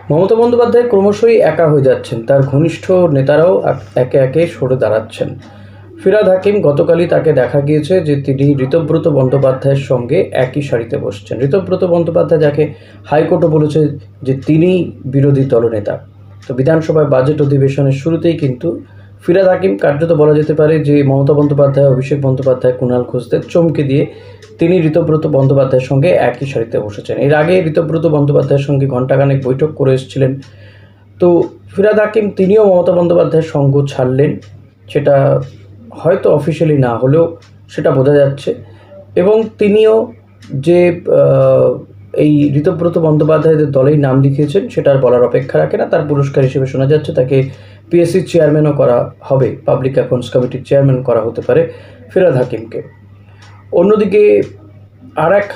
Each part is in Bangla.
মমতা বন্দ্যোপাধ্যায় ক্রমশই একা হয়ে যাচ্ছেন, তার ঘনিষ্ঠ নেতারাও একে একে সরে দাঁড়াচ্ছেন। ফিরহাদ হাকিম গতকালই তাকে দেখা গিয়েছে যে তিনি ঋতব্রত বন্দ্যোপাধ্যায়ের সঙ্গে একই সারিতে বসছেন। ঋতব্রত বন্দ্যোপাধ্যায় যাকে হাইকোর্টও বলেছে যে তিনি বিরোধী দলনেতা। তো বিধানসভায় বাজেট অধিবেশনের শুরুতেই কিন্তু ফিরহাদ হাকিম কার্যত বলা যেতে পারে যে মমতা বন্দ্যোপাধ্যায়, অভিষেক বন্দ্যোপাধ্যায়, কুণাল ঘোষদের চমকে দিয়ে তিনি ঋতব্রত বন্দ্যোপাধ্যায়ের সঙ্গে একই সারিতে বসেছেন। এর আগে ঋতব্রত বন্দ্যোপাধ্যায়ের সঙ্গে ঘণ্টাখানেক বৈঠক করে এসেছিলেন। তো ফিরহাদ হাকিম তিনিও মমতা বন্দ্যোপাধ্যায়ের সঙ্গ ছাড়লেন, সেটা হয়তো অফিসিয়ালি না হলেও সেটা বোঝা যাচ্ছে। এবং তিনিও যে এই ঋতব্রত বন্দ্যোপাধ্যায়দের দলেই নাম লিখিয়েছেন সেটা আর বলার অপেক্ষা রাখে না। তার পুরস্কার হিসেবে শোনা যাচ্ছে তাকে পিএসসির চেয়ারম্যানও করা হবে, পাবলিক অ্যাকাউন্টস কমিটির চেয়ারম্যান করা হতে পারে ফিরহাদ হাকিমকে। অন্যদিকে আর এক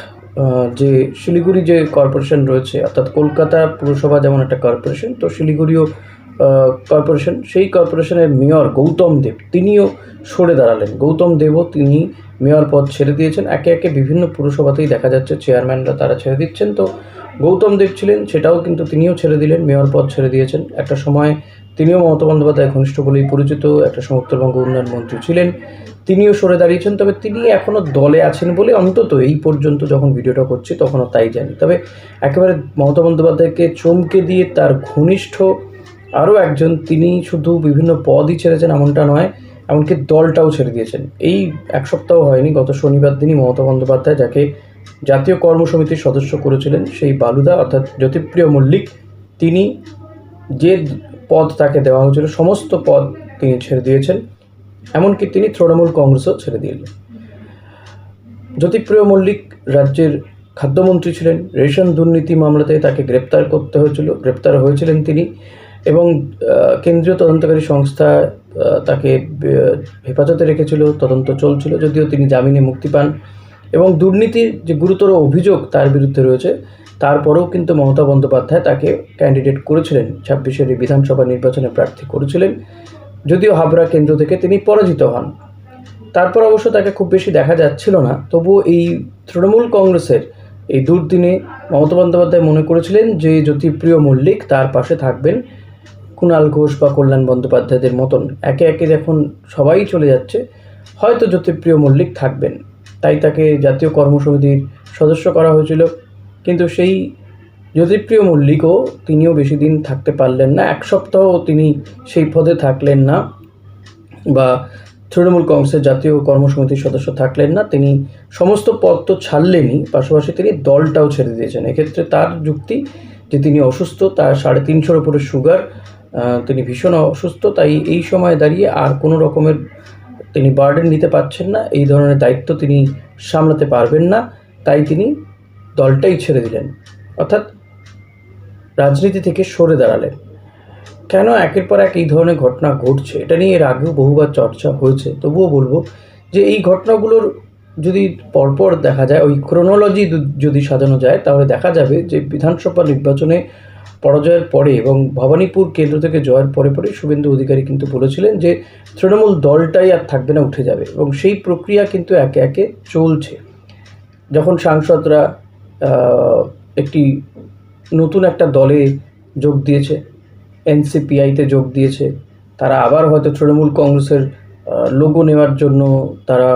যে শিলিগুড়ি যে কর্পোরেশন রয়েছে, অর্থাৎ কলকাতা পুরসভা যেমন একটা কর্পোরেশন, তো শিলিগুড়িও কর্পোরেশন, সেই কর্পোরেশনের মেয়র গৌতম দেব তিনিও সরে দাঁড়ালেন। গৌতম দেবও তিনি মেয়র পদ ছেড়ে দিয়েছেন। একে একে বিভিন্ন পুরসভাতেই দেখা যাচ্ছে চেয়ারম্যানরা তারা ছেড়ে দিচ্ছেন। তো গৌতম দেব ছিলেন, সেটাও কিন্তু তিনিও ছেড়ে দিলেন, মেয়র পদ ছেড়ে দিয়েছেন। একটা সময় তিনিও মমতা বন্দ্যোপাধ্যায় ঘনিষ্ঠ বলেই পরিচিত, একটা সময় উত্তরবঙ্গ উন্নয়ন মন্ত্রী ছিলেন, তিনিও সরে দাঁড়িয়েছেন। তবে তিনি এখনও দলে আছেন বলে অন্তত এই পর্যন্ত যখন ভিডিওটা করছি তখনও তাই জানি। তবে একেবারে মমতা বন্দ্যোপাধ্যায়কে চমকে দিয়ে তার ঘনিষ্ঠ আরও একজন, তিনি শুধু বিভিন্ন পদই ছেড়েছেন এমনটা নয়, এমনকি দলটাও ছেড়ে দিয়েছেন। এই এক সপ্তাহ হয়নি, গত শনিবার দিনই মমতা বন্দ্যোপাধ্যায় যাকে জাতীয় কর্মসমিতির সদস্য করেছিলেন, সেই বালুদা অর্থাৎ জ্যোতিপ্রিয় মল্লিক, তিনি যে পদ তাকে দেওয়া হয়েছিল সমস্ত পদ তিনি ছেড়ে দিয়েছেন। এমনকি তিনি তৃণমূল কংগ্রেসও ছেড়ে দিলেন। জ্যোতিপ্রিয় মল্লিক রাজ্যের খাদ্যমন্ত্রী ছিলেন। রেশন দুর্নীতি মামলাতে তাকে গ্রেপ্তার করতে হয়েছিল, গ্রেপ্তার হয়েছিলেন তিনি, এবং কেন্দ্রীয় তদন্তকারী সংস্থা তাকে হেফাজতে রেখেছিল, তদন্ত চলছিল, যদিও তিনি জামিনে মুক্তি পান। এবং দুর্নীতির যে গুরুতর অভিযোগ তার বিরুদ্ধে রয়েছে, তারপরেও কিন্তু মমতা বন্দ্যোপাধ্যায় তাকে ক্যান্ডিডেট করেছিলেন, 26-এর বিধানসভা নির্বাচনে প্রার্থী করেছিলেন, যদিও হাবড়া কেন্দ্র থেকে তিনি পরাজিত হন। তারপর অবশ্য তাকে খুব বেশি দেখা যাচ্ছিল না। তবুও এই তৃণমূল কংগ্রেসের এই দুর্দিনে মমতা বন্দ্যোপাধ্যায় মনে করেছিলেন যে জ্যোতিপ্রিয় মল্লিক তার পাশে থাকবেন, কুণাল ঘোষ বা কল্যাণ বন্দ্যোপাধ্যায়দের মতন। একে একে যখন সবাই চলে যাচ্ছে, হয়তো জ্যোতিপ্রিয় মল্লিক থাকবেন, তাই তাকে জাতীয় কর্মসমিতির সদস্য করা হয়েছিল। কিন্তু সেই জ্যোতিপ্রিয় মল্লিকও তিনিও বেশি দিন থাকতে পারলেন না, এক সপ্তাহ তিনি সেই পদে থাকলেন না, বা তৃণমূল কংগ্রেসের জাতীয় কর্মসমিতির সদস্য থাকলেন না। তিনি সমস্ত পদ তো ছাড়লেনই, পাশাপাশি তিনি দলটাও ছেড়ে দিয়েছেন। এক্ষেত্রে তার যুক্তি যে তিনি অসুস্থ, তার 350-এর উপরে সুগার, তিনি ভীষণ অসুস্থ, তাই এই সময় দাঁড়িয়ে আর কোনো রকমের তিনি বার্ডেন নিতে পারছেন না, এই ধরনের দায়িত্ব তিনি সামলাতে পারবেন না, তাই তিনি দলটাই ছেড়ে দিলেন, অর্থাৎ রাজনীতি থেকে সরে দাঁড়ালেন। কেন একের পর এক এই ধরনের ঘটনা ঘটছে, এটা নিয়ে এর আগেও বহুবার চর্চা হয়েছে। তবুও বলবো যে এই ঘটনাগুলোর যদি পরপর দেখা যায়, ওই ক্রোনোলজি যদি সাজানো যায়, তাহলে দেখা যাবে যে বিধানসভা নির্বাচনে পরাজয়ের পরে এবং ভবানীপুর কেন্দ্র থেকে জয়ের পরে পরে শুভেন্দু অধিকারী কিন্তু বলেছিলেন যে তৃণমূল দলটাই আর থাকবে না, উঠে যাবে, এবং সেই প্রক্রিয়া কিন্তু একে একে চলছে। যখন সাংসদরা একটি নতুন একটা দলে যোগ দিয়েছে, এনসিপিআইতে যোগ দিয়েছে, তারা আবার হয়তো তৃণমূল কংগ্রেসের লোগো নেওয়ার জন্য তারা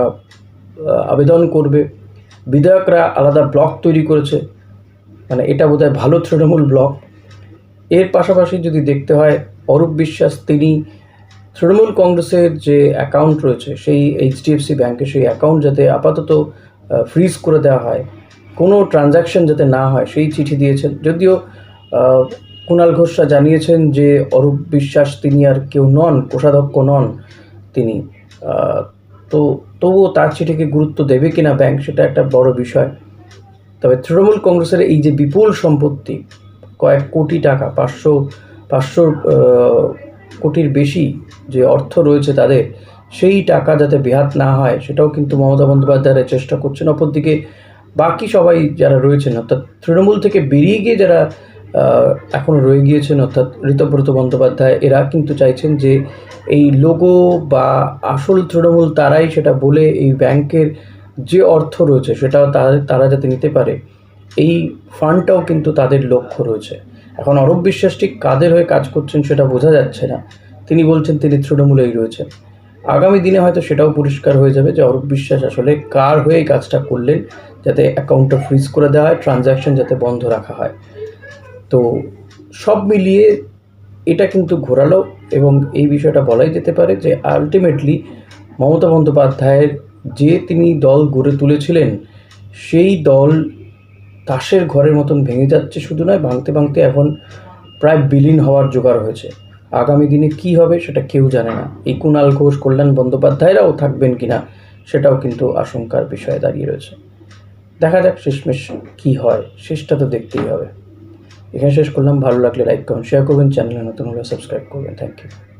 আবেদন করবে। বিধায়করা আলাদা ব্লক তৈরি করেছে, মানে এটা বোধহয় ভালো তৃণমূল ব্লক। এর পাশাপাশি যদি দেখতে হয়, অরূপ বিশ্বাস তিনি তৃণমূল কংগ্রেসের যে অ্যাকাউন্ট রয়েছে সেই এইচডিএফসি ব্যাংকে, সেই অ্যাকাউন্ট যাতে আপাতত ফ্রিজ করে দেওয়া হয়, কোনো ট্রানজ্যাকশন যাতে না হয়, সেই চিঠি দিয়েছেন। যদিও কুণাল ঘোষরা জানিয়েছেন যে অরূপ বিশ্বাস তিনি আর কেউ নন, কোষাধ্যক্ষ নন তিনি, তো তবুও তার চিঠিকে গুরুত্ব দেবে কিনা ব্যাংক, সেটা একটা বড় বিষয়। তবে তৃণমূল কংগ্রেসের এই যে বিপুল সম্পত্তি, কয়েক কোটি টাকা, 500 কোটির বেশি যে অর্থ রয়েছে তাদের, সেই টাকা যাতে বেহাত না হয় সেটাও কিন্তু মমতা বন্দ্যোপাধ্যায়রা চেষ্টা করছেন। অপরদিকে বাকি সবাই যারা রয়েছেন, অর্থাৎ তৃণমূল থেকে বেরিয়ে গিয়ে যারা এখনও রয়ে গিয়েছেন, অর্থাৎ ঋতব্রত বন্দ্যোপাধ্যায়, এরা কিন্তু চাইছেন যে এই লোগো বা আসল তৃণমূল তারাই সেটা বলে এই ব্যাংকের যে অর্থ রয়েছে সেটাও তারা যাতে নিতে পারে, এই ফান্ডটাও কিন্তু তাদের লক্ষ্য রয়েছে। এখন অরূপ বিশ্বাস ঠিক কাদের হয়ে কাজ করছেন সেটা বোঝা যাচ্ছে না। তিনি বলছেন তিনি তৃণমূলেই রয়েছেন। আগামী দিনে হয়তো সেটাও পরিষ্কার হয়ে যাবে যে অরূপ বিশ্বাস আসলে কার হয়ে এই কাজটা করলেন, যাতে অ্যাকাউন্টটা ফ্রিজ করে দেওয়া হয়, ট্রানজ্যাকশন যাতে বন্ধ রাখা হয়। তো সব মিলিয়ে এটা কিন্তু ঘোরালো, এবং এই বিষয়টা বলাই যেতে পারে যে আলটিমেটলি মমতা বন্দ্যোপাধ্যায়ের যে তিনি দল গড়ে তুলেছিলেন, সেই দল তাসের ঘরের মতন ভেঙে যাচ্ছে। শুধু নয়, ভাঙতে ভাঙতে এখন প্রায় বিলীন হওয়ার জোগাড় হয়েছে। আগামী দিনে কি হবে সেটা কেউ জানে না। এই কুণাল ঘোষ, কল্যাণ বন্দ্যোপাধ্যায়রাও থাকবেন কিনা সেটাও কিন্তু আশঙ্কার বিষয়ে দাঁড়িয়ে রয়েছে। দেখা যাক শেষমেশ কী হয়, শেষটা তো দেখতেই হবে। এখানে শেষ করলাম। ভালো লাগলে লাইক কমেন্ট শেয়ার করবেন, চ্যানেলে নতুন হলে সাবস্ক্রাইব করবেন। Thank you.